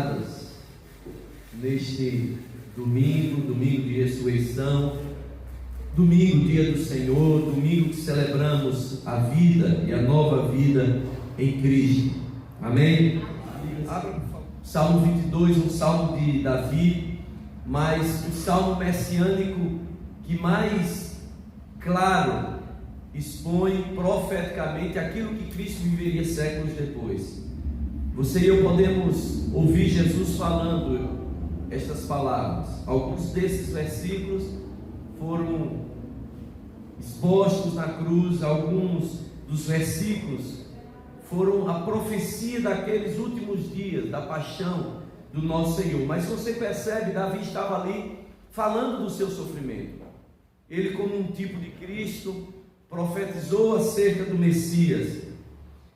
amadas, neste domingo de ressurreição, domingo, dia do Senhor, domingo que celebramos a vida e a nova vida em Cristo. Amém? Salmo 22, um salmo de Davi, mas o salmo messiânico que mais claro expõe profeticamente aquilo que Cristo viveria séculos depois. Você e eu podemos ouvir Jesus falando estas palavras. Alguns desses versículos foram expostos na cruz, alguns dos versículos foram a profecia daqueles últimos dias, da paixão do nosso Senhor. Mas você percebe, Davi estava ali falando do seu sofrimento. Ele, como um tipo de Cristo, profetizou acerca do Messias.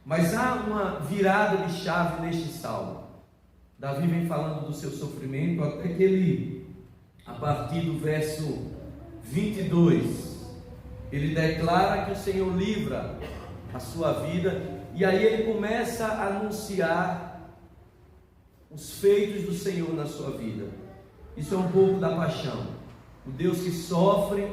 Mas há uma virada de chave neste salmo. Davi vem falando do seu sofrimento até que ele, a partir do verso 22, ele declara que o Senhor livra a sua vida, e aí ele começa a anunciar os feitos do Senhor na sua vida. Isso é um pouco da paixão. O Deus que sofre,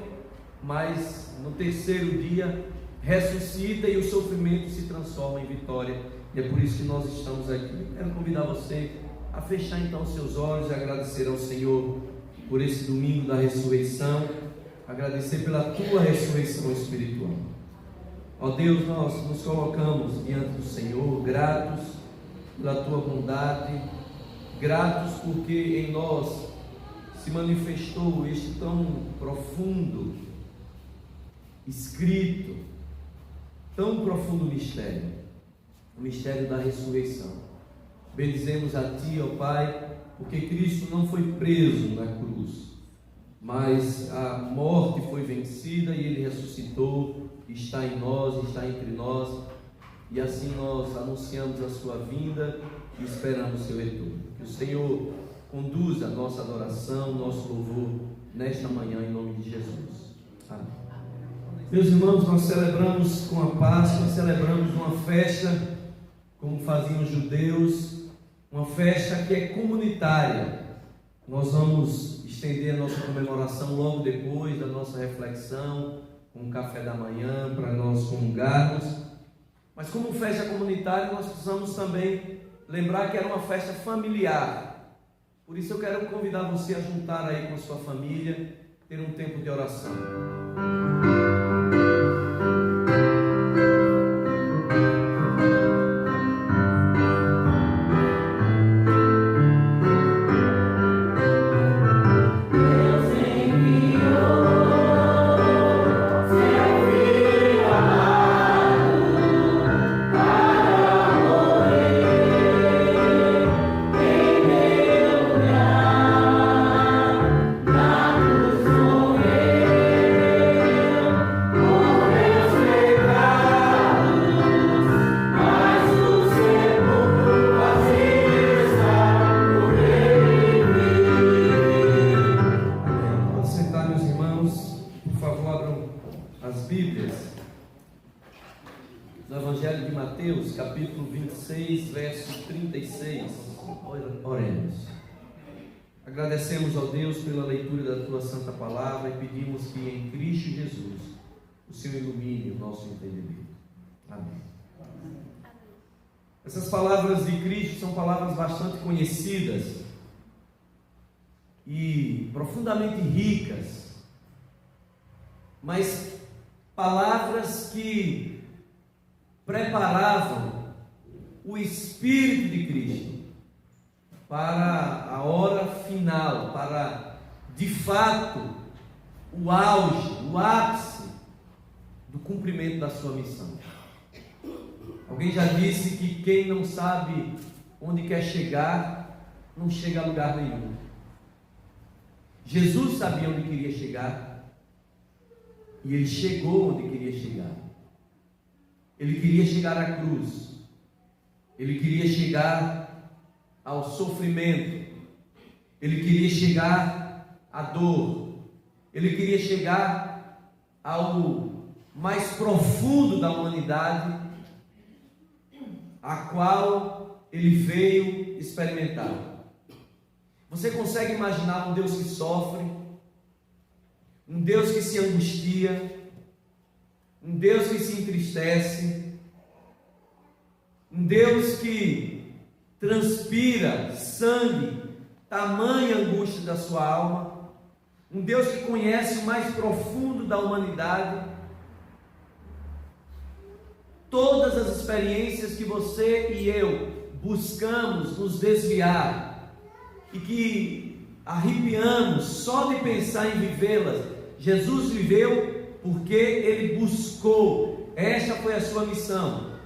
mas no terceiro dia ressuscita e o sofrimento se transforma em vitória. E é por isso que nós estamos aqui. Quero convidar você a fechar então seus olhos e agradecer ao Senhor por esse domingo da ressurreição, agradecer pela tua ressurreição espiritual. Ó Deus, nós nos colocamos diante do Senhor, gratos pela tua bondade, gratos porque em nós se manifestou este tão profundo escrito, tão profundo mistério, o mistério da ressurreição. Bendizemos a Ti, ó Pai, porque Cristo não foi preso na cruz, mas a morte foi vencida e Ele ressuscitou, está em nós, está entre nós, e assim nós anunciamos a Sua vinda e esperamos o Seu retorno. Que o Senhor conduza a nossa adoração, nosso louvor nesta manhã, em nome de Jesus. Amém. Meus irmãos, nós celebramos com a Páscoa, celebramos uma festa, como faziam os judeus, uma festa que é comunitária. Nós vamos estender a nossa comemoração logo depois da nossa reflexão, com o café da manhã, para nós comungarmos. Mas como festa comunitária, nós precisamos também lembrar que era uma festa familiar. Por isso eu quero convidar você a juntar aí com a sua família, ter um tempo de oração. Oremos. Agradecemos ao Deus pela leitura da Tua Santa Palavra e pedimos que em Cristo Jesus o Senhor ilumine o nosso entendimento. Amém. Essas palavras de Cristo são palavras bastante conhecidas e profundamente ricas, mas palavras que preparavam o Espírito de Cristo para a hora final, para de fato o auge, o ápice do cumprimento da sua missão. Alguém já disse que quem não sabe onde quer chegar, não chega a lugar nenhum. Jesus sabia onde queria chegar e Ele chegou onde queria chegar. Ele queria chegar à cruz, Ele queria chegar ao sofrimento, Ele queria chegar à dor, Ele queria chegar ao mais profundo da humanidade, a qual Ele veio experimentar. Você consegue imaginar um Deus que sofre, um Deus que se angustia, um Deus que se entristece, um Deus que transpira sangue, tamanha angústia da sua alma, um Deus que conhece o mais profundo da humanidade? Todas as experiências que você e eu buscamos nos desviar e que arrepiamos só de pensar em vivê-las, Jesus viveu porque Ele buscou. Esta foi a sua missão.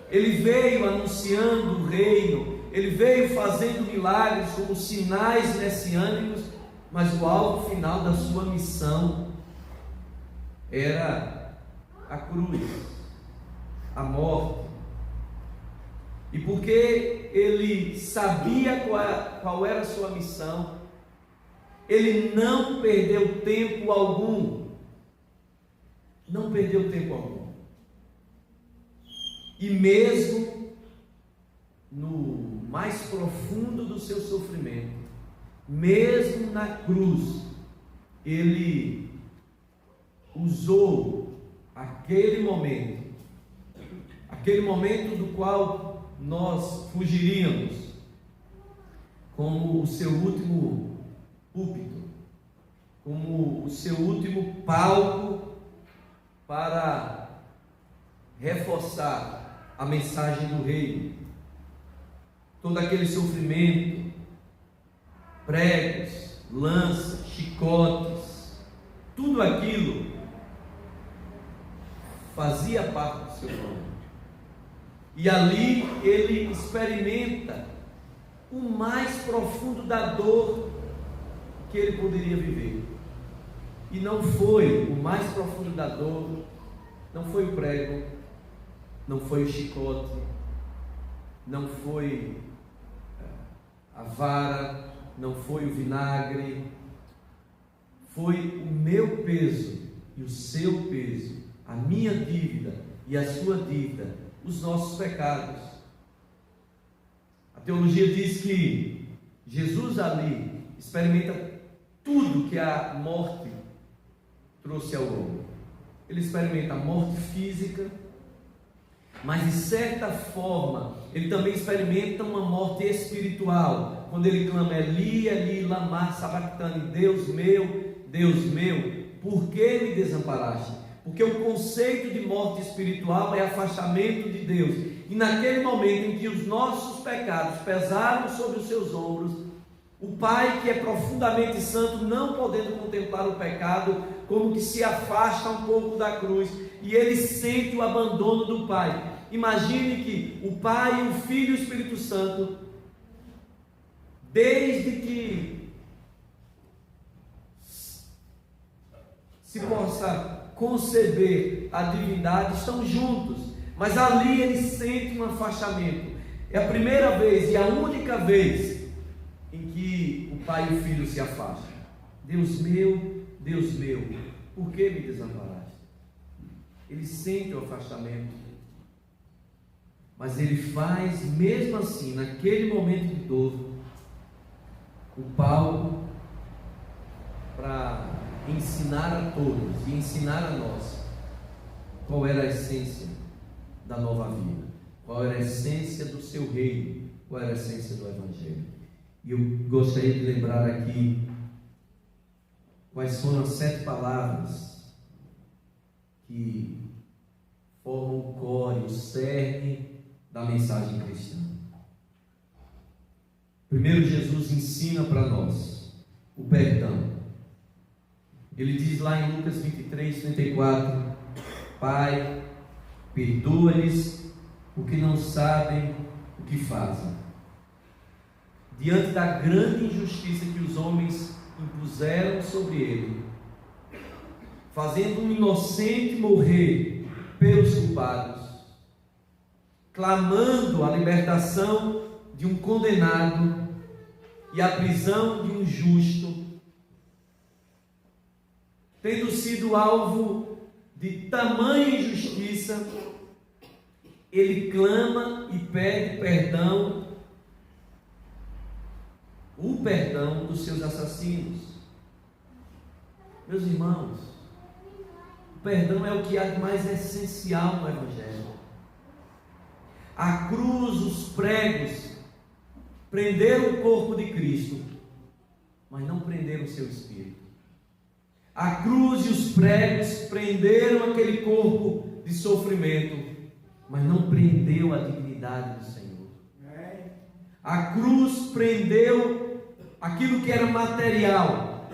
Ele veio anunciando o reino, Ele veio fazendo milagres como sinais messiânicos, mas o alvo final da sua missão era a cruz, a morte. E porque Ele sabia qual era a sua missão, Ele não perdeu tempo algum. Não perdeu tempo algum. E mesmo no mais profundo do seu sofrimento, mesmo na cruz, Ele usou aquele momento do qual nós fugiríamos, como o seu último púlpito, como o seu último palco para reforçar a mensagem do reino. Todo aquele sofrimento, pregos, lanças, chicotes, tudo aquilo fazia parte do seu plano. E ali ele experimenta o mais profundo da dor que ele poderia viver. E não foi o mais profundo da dor, não foi o prego, não foi o chicote, não foi a vara, não foi o vinagre, foi o meu peso e o seu peso, a minha dívida e a sua dívida, os nossos pecados. A teologia diz que Jesus ali experimenta tudo que a morte trouxe ao homem. Ele experimenta a morte física, mas de certa forma ele também experimenta uma morte espiritual, quando ele clama: Eli, Eli, lama sabachthani, Deus meu, por que me desamparaste? Porque o conceito de morte espiritual é afastamento de Deus. E naquele momento em que os nossos pecados pesaram sobre os seus ombros, o Pai, que é profundamente santo, não podendo contemplar o pecado, como que se afasta um pouco da cruz, e ele sente o abandono do Pai. Imagine que o Pai, o Filho e o Espírito Santo, desde que se possa conceber a divindade, estão juntos, mas ali ele sente um afastamento. É a primeira vez e a única vez em que o Pai e o Filho se afastam. Deus meu, por que me desamparaste? Ele sente o afastamento, mas ele faz, mesmo assim, naquele momento de dor, o palco para ensinar a todos e ensinar a nós qual era a essência da nova vida, qual era a essência do seu reino, qual era a essência do Evangelho. E eu gostaria de lembrar aqui quais foram as 7 palavras que formam o core, o cerne da mensagem cristã. Primeiro, Jesus ensina para nós o perdão. Ele diz lá em Lucas 23, 34: Pai, perdoa-lhes, porque não sabem o que fazem. Diante da grande injustiça que os homens impuseram sobre ele, fazendo um inocente morrer pelos culpados, clamando a libertação de um condenado e a prisão de um justo, tendo sido alvo de tamanha injustiça, ele clama e pede perdão perdão dos seus assassinos. Meus irmãos, o perdão é o que há de mais essencial no Evangelho. A cruz, os pregos, prenderam o corpo de Cristo, mas não prenderam o seu espírito. A cruz e os pregos prenderam aquele corpo de sofrimento, mas não prendeu a dignidade do Senhor. A cruz prendeu aquilo que era material,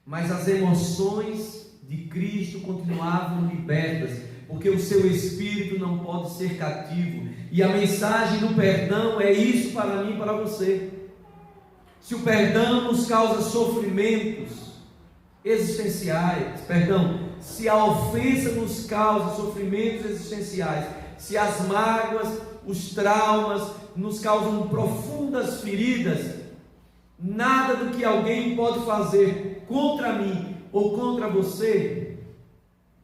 mas as emoções de Cristo continuavam libertas, porque o seu espírito não pode ser cativo. E a mensagem do perdão é isso para mim e para você. Se o perdão nos causa sofrimentos existenciais, se a ofensa nos causa sofrimentos existenciais, se as mágoas, os traumas nos causam profundas feridas, nada do que alguém pode fazer contra mim ou contra você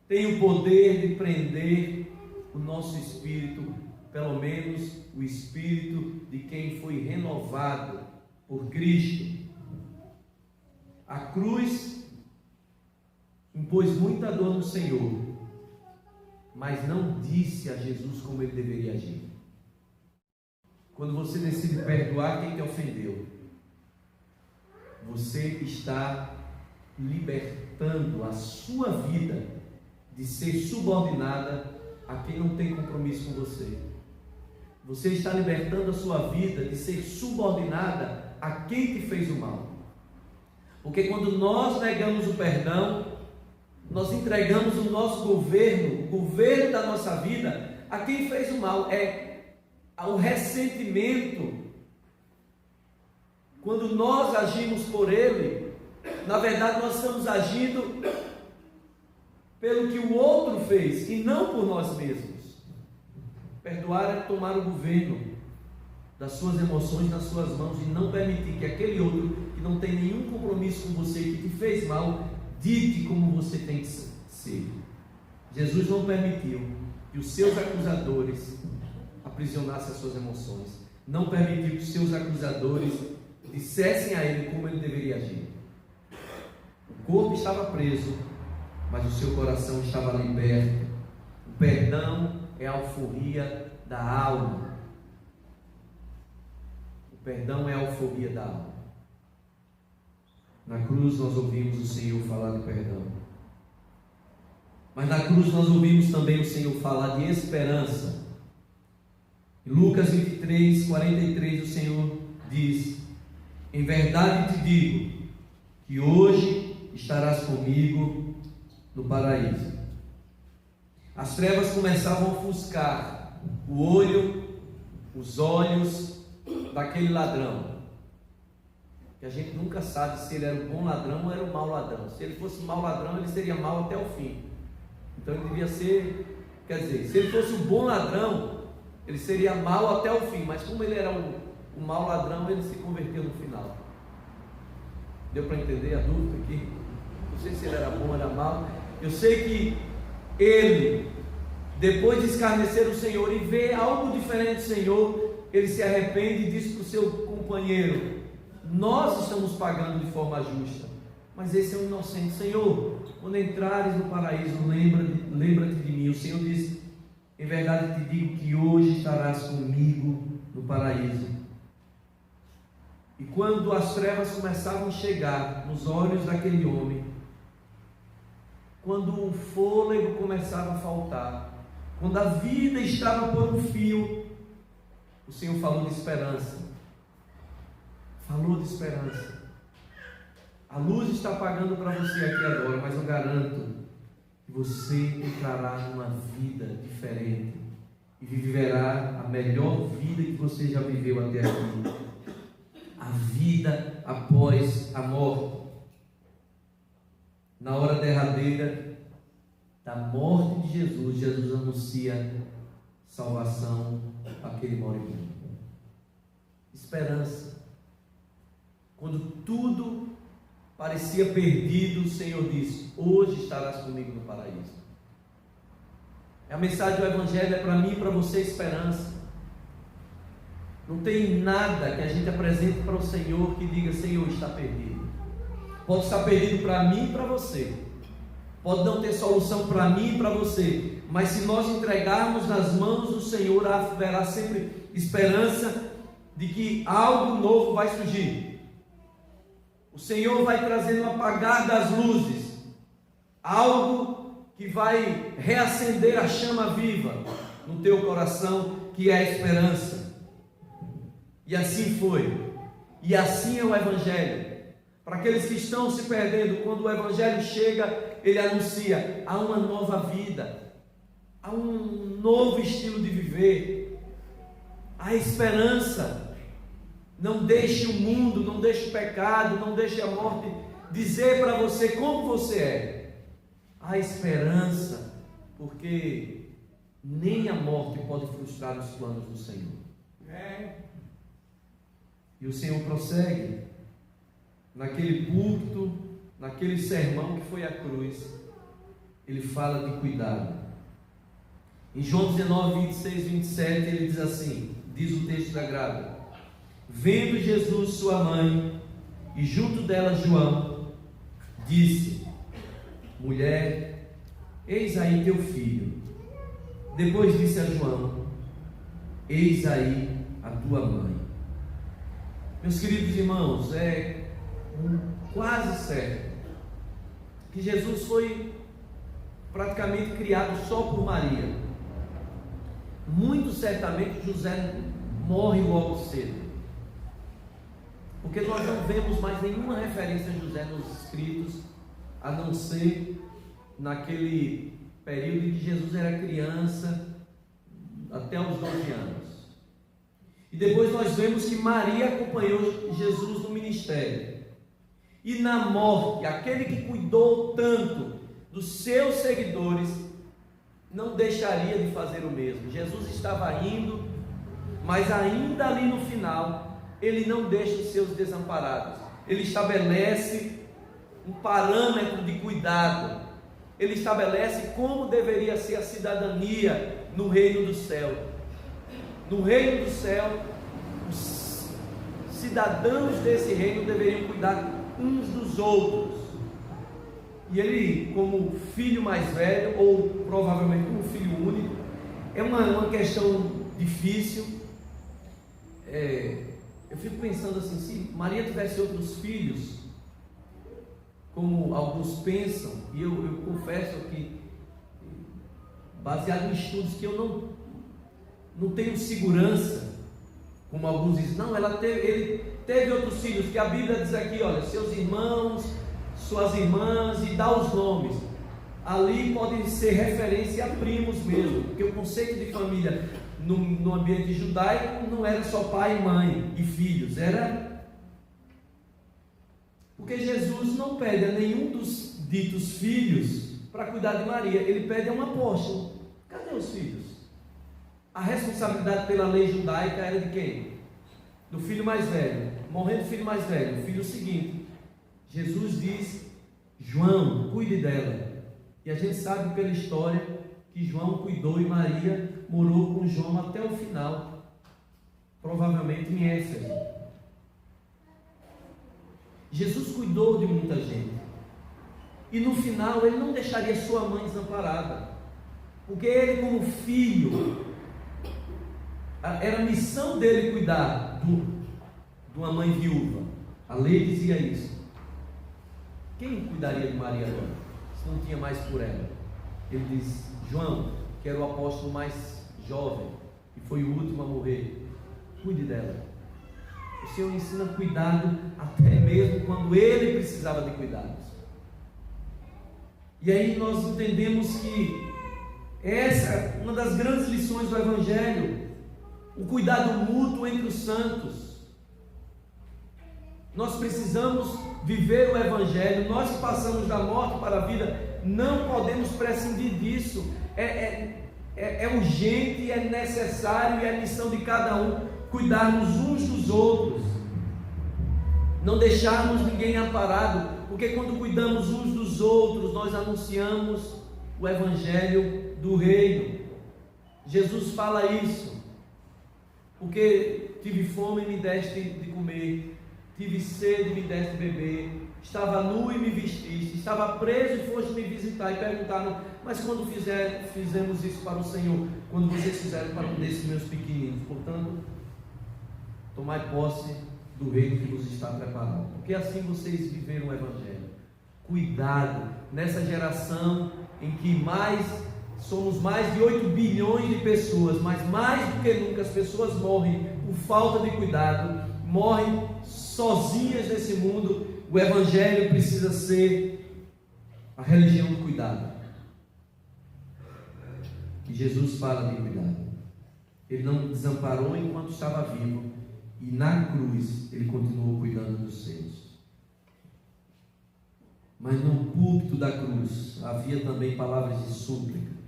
tem o poder de prender o nosso espírito, pelo menos o espírito de quem foi renovado por Cristo. A cruz impôs muita dor no Senhor, mas não disse a Jesus como ele deveria agir. Quando você decide perdoar quem te ofendeu, você está libertando a sua vida de ser subordinada a quem não tem compromisso com você. Você está libertando a sua vida de ser subordinada a quem te fez o mal. Porque quando nós negamos o perdão, nós entregamos o nosso governo, o governo da nossa vida, a quem fez o mal. É o ressentimento. Quando nós agimos por ele, na verdade nós estamos agindo pelo que o outro fez e não por nós mesmos. Perdoar é tomar o governo das suas emoções nas suas mãos e não permitir que aquele outro que não tem nenhum compromisso com você, que te fez mal, dite como você tem que ser. Jesus não permitiu que os seus acusadores aprisionassem as suas emoções. Não permitiu que os seus acusadores dissessem a ele como ele deveria agir. O corpo estava preso, mas o seu coração estava liberto. O perdão é a alforria da alma. O perdão é a alforria da alma. Na cruz nós ouvimos o Senhor falar de perdão, mas na cruz nós ouvimos também o Senhor falar de esperança. Em Lucas 23, 43, o Senhor diz: em verdade te digo que hoje estarás comigo no paraíso. As trevas começavam a ofuscar o olho, os olhos daquele ladrão, que a gente nunca sabe se ele era um bom ladrão ou era um mau ladrão. Se ele fosse um mau ladrão, ele seria mau até o fim. Então ele devia ser, quer dizer, se ele fosse um bom ladrão, ele seria mau até o fim, mas como ele era um mau ladrão, ele se converteu no final. Deu para entender a dúvida aqui? Não sei se ele era bom ou era mau. Eu sei que ele, depois de escarnecer o Senhor e ver algo diferente do Senhor, ele se arrepende e diz para o seu companheiro: nós estamos pagando de forma justa, mas esse é um inocente. Senhor, quando entrares no paraíso, lembra-te de mim. O Senhor diz: em verdade te digo que hoje estarás comigo no paraíso. E quando as trevas começavam a chegar nos olhos daquele homem, quando o fôlego começava a faltar, quando a vida estava por um fio, o Senhor falou de esperança. Falou de esperança. A luz está apagando para você aqui agora, mas eu garanto que você entrará numa vida diferente e viverá a melhor vida que você já viveu até aqui. A vida após a morte. Na hora derradeira da morte de Jesus, Jesus anuncia salvação àquele moribundo. Esperança. Quando tudo parecia perdido, o Senhor disse: hoje estarás comigo no paraíso. A mensagem do Evangelho é para mim e para você esperança. Não tem nada que a gente apresente para o Senhor que diga: Senhor, está perdido. Pode estar perdido para mim e para você, pode não ter solução para mim e para você, mas se nós entregarmos nas mãos do Senhor, haverá sempre esperança de que algo novo vai surgir. O Senhor vai trazer no apagar das luzes algo que vai reacender a chama viva no teu coração, que é a esperança. E assim foi, e assim é o Evangelho. Para aqueles que estão se perdendo, quando o Evangelho chega, ele anuncia: há uma nova vida, há um novo estilo de viver, há esperança. Não deixe o mundo, não deixe o pecado, não deixe a morte dizer para você como você é. Há esperança, porque nem a morte pode frustrar os planos do Senhor. E o Senhor prossegue naquele púlpito, naquele sermão que foi a cruz. Ele fala de cuidado. Em João 19, 26, 27, ele diz assim, diz o texto sagrado: vendo Jesus sua mãe e junto dela João, disse: mulher, eis aí teu filho. Depois disse a João: eis aí a tua mãe. Meus queridos irmãos, é quase certo que Jesus foi praticamente criado só por Maria. Muito certamente José morre logo cedo, porque nós não vemos mais nenhuma referência a José nos escritos, a não ser naquele período em que Jesus era criança, até os 12 anos. E depois nós vemos que Maria acompanhou Jesus no ministério. E na morte, aquele que cuidou tanto dos seus seguidores, não deixaria de fazer o mesmo. Jesus estava indo, mas ainda ali no final, ele não deixa os seus desamparados. Ele estabelece um parâmetro de cuidado. Ele estabelece como deveria ser a cidadania no reino do céu. No reino do céu, os cidadãos desse reino deveriam cuidar uns dos outros. E ele, como filho mais velho, ou provavelmente como filho único, é uma questão difícil. Eu fico pensando assim, se Maria tivesse outros filhos, como alguns pensam, e eu confesso que, baseado em estudos que eu não tenho segurança, como alguns dizem, não, ele teve outros filhos, que a Bíblia diz aqui, olha, seus irmãos, suas irmãs, e dá os nomes. Ali podem ser referência a primos mesmo, porque o conceito de família no ambiente judaico não era só pai, mãe e filhos, era... Porque Jesus não pede a nenhum dos ditos filhos para cuidar de Maria, ele pede a um apóstolo. Cadê os filhos? A responsabilidade pela lei judaica era de quem? Do filho mais velho. Morrendo o filho mais velho, o filho seguinte, Jesus diz: João, cuide dela. E a gente sabe pela história que João cuidou e Maria morou com João até o final, provavelmente em Éfeso. Jesus cuidou de muita gente, e no final ele não deixaria sua mãe desamparada, porque ele, como filho, era a missão dele cuidar de uma mãe viúva. A lei dizia isso. Quem cuidaria de Maria agora, se não tinha mais por ela? Ele diz: João, que era o apóstolo mais jovem e foi o último a morrer, cuide dela. O Senhor ensina cuidado até mesmo quando ele precisava de cuidados. E aí nós entendemos que essa é uma das grandes lições do Evangelho, o cuidado mútuo entre os santos. Nós precisamos viver o Evangelho. Nós que passamos da morte para a vida, não podemos prescindir disso. É urgente, é necessário, e é a missão de cada um cuidarmos uns dos outros, não deixarmos ninguém amparado, porque quando cuidamos uns dos outros, nós anunciamos o Evangelho do Reino. Jesus fala isso, porque tive fome e me deste de comer, tive sede e me deste de beber, estava nu e me vestiste, estava preso e foste me visitar. E perguntaram: mas quando fizemos isso para o Senhor? Quando vocês fizeram para um desses meus pequeninos. Portanto, tomai posse do reino que vos está preparado, porque assim vocês viveram o Evangelho. Cuidado, nessa geração em que somos mais de 8 bilhões de pessoas, mas mais do que nunca as pessoas morrem por falta de cuidado, morrem sozinhas nesse mundo. O Evangelho precisa ser a religião do cuidado. E Jesus fala de cuidado. Ele não desamparou enquanto estava vivo, e na cruz ele continuou cuidando dos seus. Mas no púlpito da cruz havia também palavras de súplica.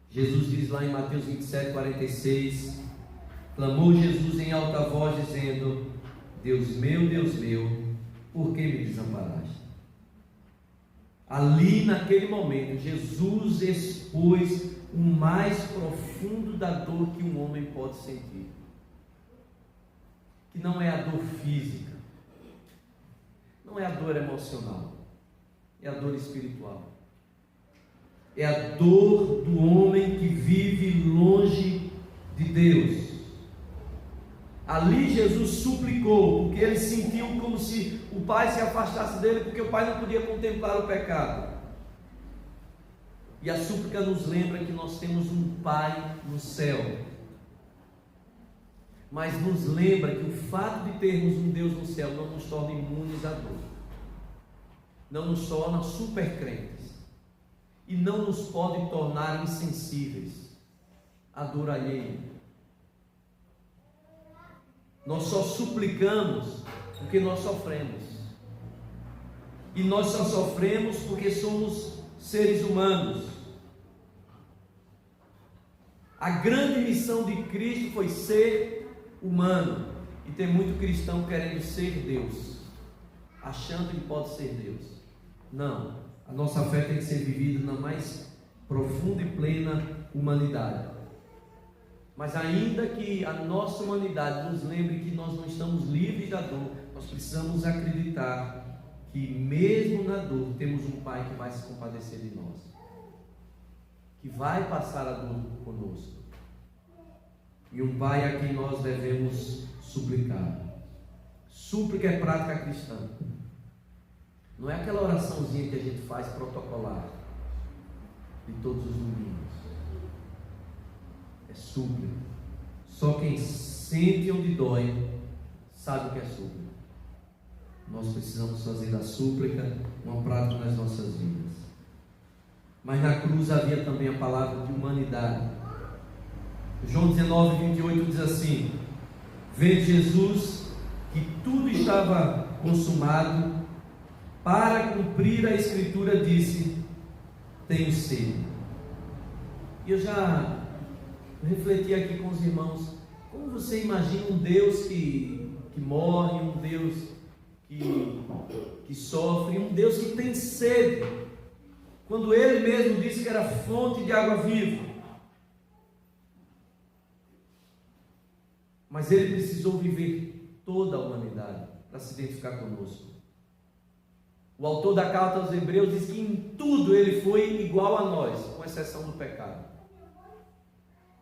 Jesus diz lá em Mateus 27, 46: clamou Jesus em alta voz, dizendo: Deus meu, por que me desamparaste? Ali naquele momento Jesus expôs o mais profundo da dor que um homem pode sentir, que não é a dor física, não é a dor emocional, é a dor espiritual. É a dor do homem que vive longe de Deus. Ali Jesus suplicou, porque ele sentiu como se o Pai se afastasse dele, porque o Pai não podia contemplar o pecado. E a súplica nos lembra que nós temos um Pai no céu, mas nos lembra que o fato de termos um Deus no céu não nos torna imunes à dor, não nos torna super crentes, e não nos pode tornar insensíveis à dor alheia. Nós só suplicamos porque nós sofremos, e nós só sofremos porque somos seres humanos. A grande missão de Cristo foi ser humano, e tem muito cristão querendo ser Deus, achando que pode ser Deus. Não. A nossa fé tem que ser vivida na mais profunda e plena humanidade. Mas ainda que a nossa humanidade nos lembre que nós não estamos livres da dor, nós precisamos acreditar que mesmo na dor temos um Pai que vai se compadecer de nós, que vai passar a dor conosco, e um Pai a quem nós devemos suplicar. Súplica é prática cristã. Não é aquela oraçãozinha que a gente faz protocolar de todos os domingos. É súplica. Só quem sente onde dói sabe o que é súplica. Nós precisamos fazer da súplica uma prática nas nossas vidas. Mas na cruz havia também a palavra de humanidade. João 19, 28 diz assim: vendo Jesus que tudo estava consumado, para cumprir a Escritura, disse: tenho sede. E eu já refleti aqui com os irmãos, como você imagina um Deus que morre, um Deus que sofre, um Deus que tem sede, quando Ele mesmo disse que era fonte de água viva. Mas Ele precisou viver toda a humanidade para se identificar conosco. O autor da carta aos Hebreus diz que em tudo ele foi igual a nós, com exceção do pecado.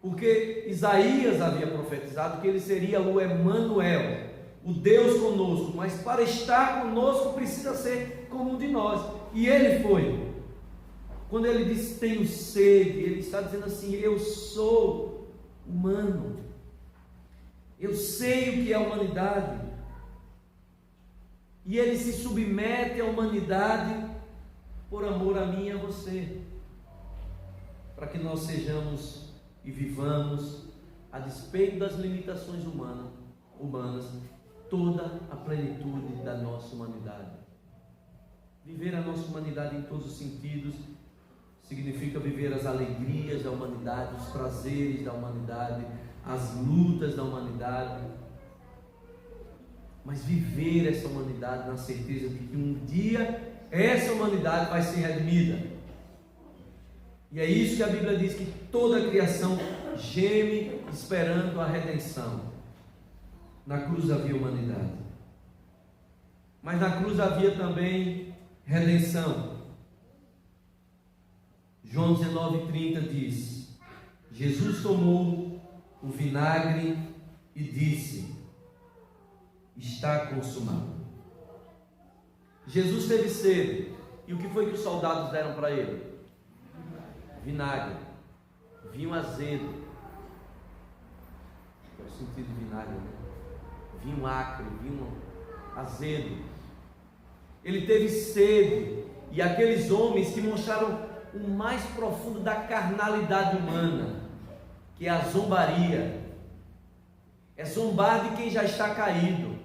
Porque Isaías havia profetizado que ele seria o Emanuel, o Deus conosco, mas para estar conosco precisa ser como um de nós. E ele foi. Quando ele diz tenho sede, ele está dizendo assim: eu sou humano, eu sei o que é a humanidade. E ele se submete à humanidade por amor a mim e a você, para que nós sejamos e vivamos, a despeito das limitações humanas, toda a plenitude da nossa humanidade. Viver a nossa humanidade em todos os sentidos significa viver as alegrias da humanidade, os prazeres da humanidade, as lutas da humanidade, mas viver essa humanidade na certeza de que um dia essa humanidade vai ser redimida. E é isso que a Bíblia diz, que toda a criação geme esperando a redenção. Na cruz havia humanidade, mas na cruz havia também redenção. João 19:30 diz: Jesus tomou o vinagre e disse: está consumado. Jesus teve sede, e o que foi que os soldados deram para ele? Vinagre, vinho azedo. É o sentido de vinagre, né? Vinho acre, vinho azedo. Ele teve sede, e aqueles homens que mostraram o mais profundo da carnalidade humana, que é a zombaria, é zombar de quem já está caído,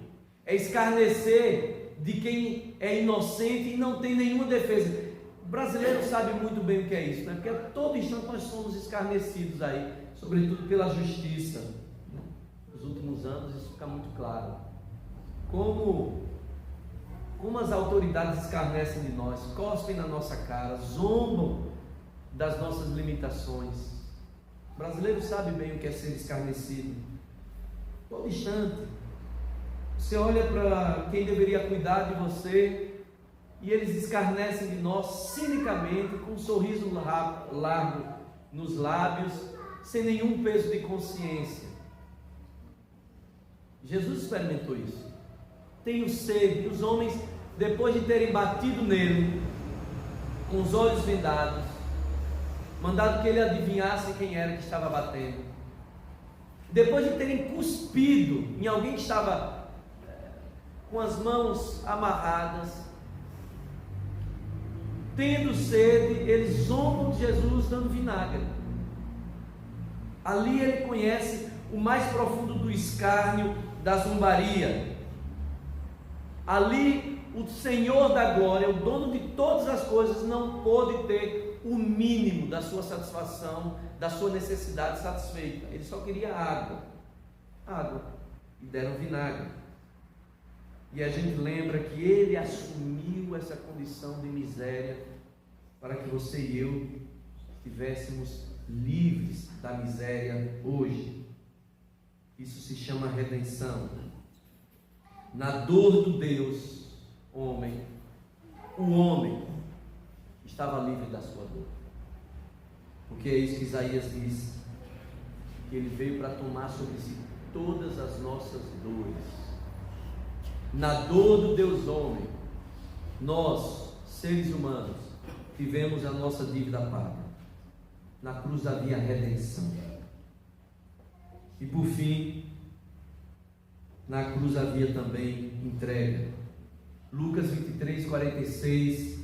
é escarnecer de quem é inocente e não tem nenhuma defesa. O brasileiro sabe muito bem o que é isso, né? Porque a todo instante nós somos escarnecidos aí, sobretudo pela justiça. Nos últimos anos isso fica muito claro. Como as autoridades escarnecem de nós, cospem na nossa cara, zombam das nossas limitações. O brasileiro sabe bem o que é ser escarnecido. Todo instante você olha para quem deveria cuidar de você e eles escarnecem de nós cinicamente, com um sorriso largo nos lábios, sem nenhum peso de consciência. Jesus experimentou isso. Tenho sede. Os homens, depois de terem batido nele, com os olhos vendados, mandado que ele adivinhasse quem era que estava batendo, depois de terem cuspido em alguém que estava com as mãos amarradas, tendo sede, eles zombam de Jesus dando vinagre. Ali ele conhece o mais profundo do escárnio, da zombaria. Ali o Senhor da glória, o dono de todas as coisas, não pôde ter o mínimo da sua satisfação, da sua necessidade satisfeita. Ele só queria água, e deram vinagre. E a gente lembra que ele assumiu essa condição de miséria para que você e eu estivéssemos livres da miséria hoje. Isso se chama redenção. Na dor do Deus homem, o homem estava livre da sua dor, porque é isso que Isaías diz, que ele veio para tomar sobre si todas as nossas dores. Na dor do Deus homem, nós, seres humanos, tivemos a nossa dívida paga. Na cruz havia redenção. E por fim, na cruz havia também entrega. Lucas 23:46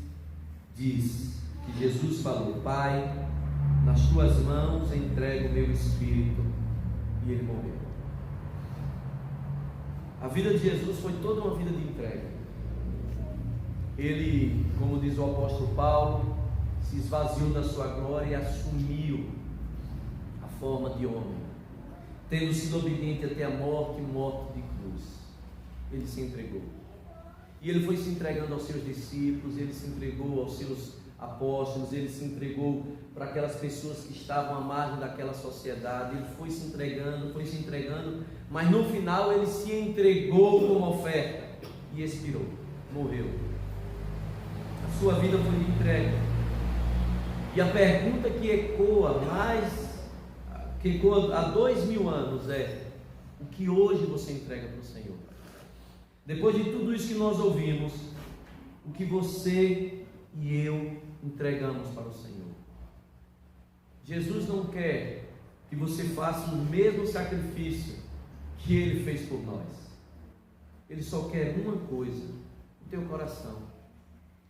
diz que Jesus falou: Pai, nas tuas mãos entrego o meu espírito. E ele morreu. A vida de Jesus foi toda uma vida de entrega. Ele, como diz o apóstolo Paulo, se esvaziou da sua glória e assumiu a forma de homem, tendo sido obediente até a morte de cruz. Ele se entregou. E ele foi se entregando aos seus discípulos, ele se entregou aos seus apóstolos, ele se entregou para aquelas pessoas que estavam à margem daquela sociedade. Ele foi se entregando, mas no final ele se entregou como oferta e expirou, morreu. A sua vida foi de entrega. E a pergunta que ecoa há 2000 anos é: o que hoje você entrega para o Senhor? Depois de tudo isso que nós ouvimos, o que você e eu entregamos para o Senhor? Jesus não quer que você faça o mesmo sacrifício que Ele fez por nós. Ele só quer uma coisa: o teu coração.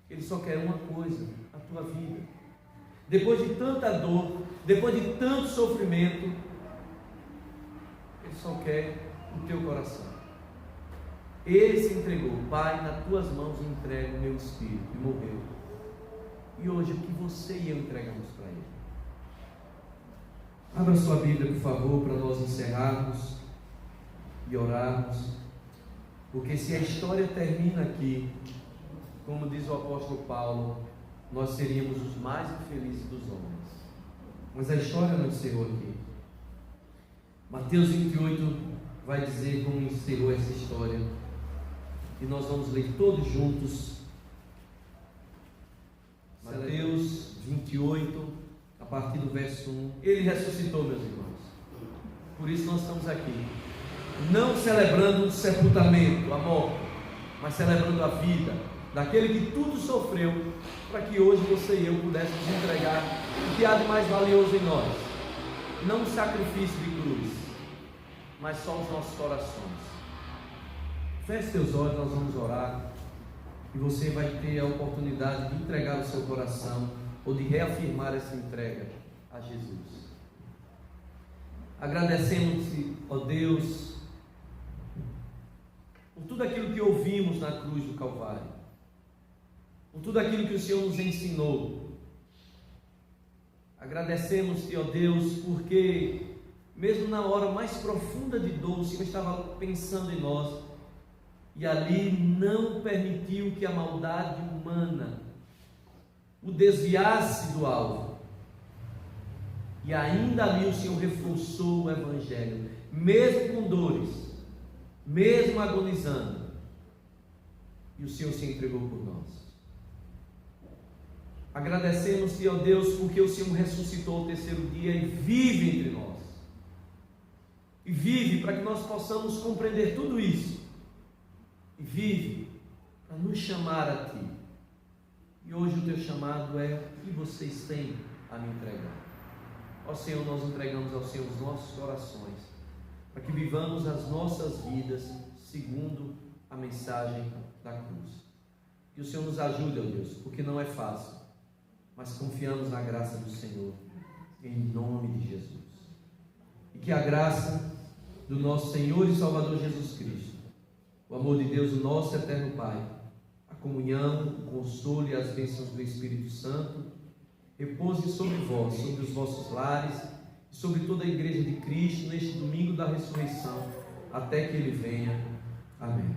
Ele só quer uma coisa: a tua vida. Depois de tanta dor, depois de tanto sofrimento, Ele só quer o teu coração. Ele se entregou: Pai, nas tuas mãos entrego o meu espírito, e morreu. E hoje, o que você e eu entregamos para Ele? Abra sua Bíblia, por favor, para nós encerrarmos e orarmos, porque se a história termina aqui, como diz o apóstolo Paulo, nós seríamos os mais infelizes dos homens. Mas a história não encerrou aqui. Mateus 28, vai dizer como encerrou essa história. E nós vamos ler todos juntos Mateus 28, a partir do verso 1. Ele ressuscitou, meus irmãos. Por isso nós estamos aqui, não celebrando o sepultamento, a morte, mas celebrando a vida daquele que tudo sofreu, para que hoje você e eu pudéssemos entregar o que há de mais valioso em nós. Não um sacrifício de cruz, mas só os nossos corações. Feche seus olhos, nós vamos orar, e você vai ter a oportunidade de entregar o seu coração, ou de reafirmar essa entrega a Jesus. Agradecemos-te, ó Deus, por tudo aquilo que ouvimos na cruz do Calvário, por tudo aquilo que o Senhor nos ensinou. Agradecemos-te, ó Deus, porque mesmo na hora mais profunda de dor, o Senhor estava pensando em nós, e ali não permitiu que a maldade humana o desviasse do alvo. E ainda ali o Senhor reforçou o Evangelho, mesmo com dores, mesmo agonizando, e o Senhor se entregou por nós. Agradecemos-te, ó Deus, porque o Senhor ressuscitou ao terceiro dia e vive entre nós. E vive para que nós possamos compreender tudo isso. E vive para nos chamar a Ti. E hoje o Teu chamado é: o que vocês têm a me entregar? Ó Senhor, nós entregamos ao Senhor os nossos corações, para que vivamos as nossas vidas segundo a mensagem da cruz. Que o Senhor nos ajude, ó Deus, porque não é fácil, mas confiamos na graça do Senhor, em nome de Jesus. E que a graça do nosso Senhor e Salvador Jesus Cristo, o amor de Deus, o nosso eterno Pai, a comunhão, o consolo e as bênçãos do Espírito Santo repouse sobre vós, sobre os vossos lares e sobre toda a igreja de Cristo neste domingo da ressurreição, até que Ele venha. Amém.